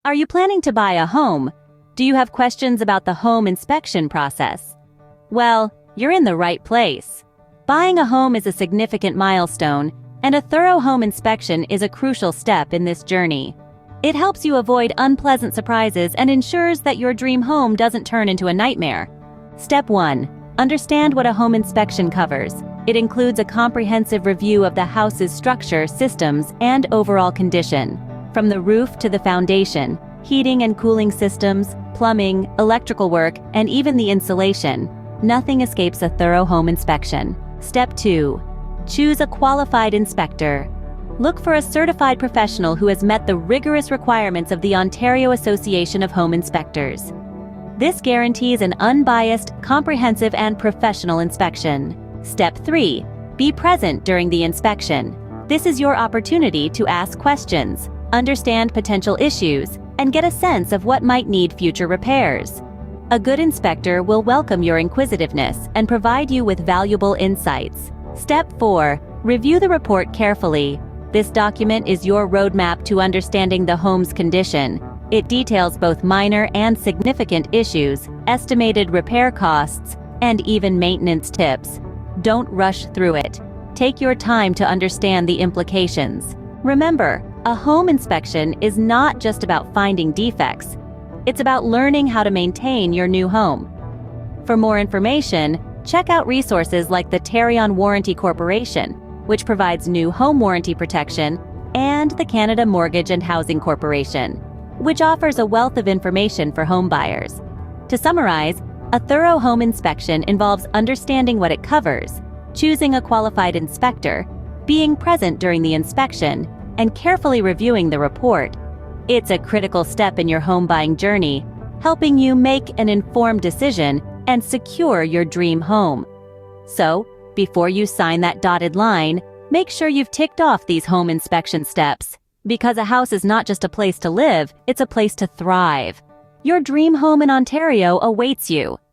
Are you planning to buy a home? Do you have questions about the home inspection process? Well, you're in the right place. Buying a home is a significant milestone, and a thorough home inspection is a crucial step in this journey. It helps you avoid unpleasant surprises and ensures that your dream home doesn't turn into a nightmare. Step 1. Understand what a home inspection covers. It includes a comprehensive review of the house's structure, systems, and overall condition. From the roof to the foundation, heating and cooling systems, plumbing, electrical work, and even the insulation, nothing escapes a thorough home inspection. Step 2. Choose a qualified inspector. Look for a certified professional who has met the rigorous requirements of the Ontario Association of Home Inspectors. This guarantees an unbiased, comprehensive, and professional inspection. Step 3. Be present during the inspection. This is your opportunity to ask questions, understand potential issues, and get a sense of what might need future repairs. A good inspector will welcome your inquisitiveness and provide you with valuable insights. Step 4. Review the report carefully. This document is your roadmap to understanding the home's condition. It details both minor and significant issues, estimated repair costs, and even maintenance tips. Don't rush through it. Take your time to understand the implications. Remember, a home inspection is not just about finding defects. It's about learning how to maintain your new home. For more information, check out resources like the Tarion Warranty Corporation, which provides new home warranty protection, and the Canada Mortgage and Housing Corporation, which offers a wealth of information for home buyers. To summarize, a thorough home inspection involves understanding what it covers, choosing a qualified inspector, being present during the inspection, and carefully reviewing the report. It's a critical step in your home buying journey, helping you make an informed decision and secure your dream home. So, before you sign that dotted line, make sure you've ticked off these home inspection steps. Because a house is not just a place to live, it's a place to thrive. Your dream home in Ontario awaits you.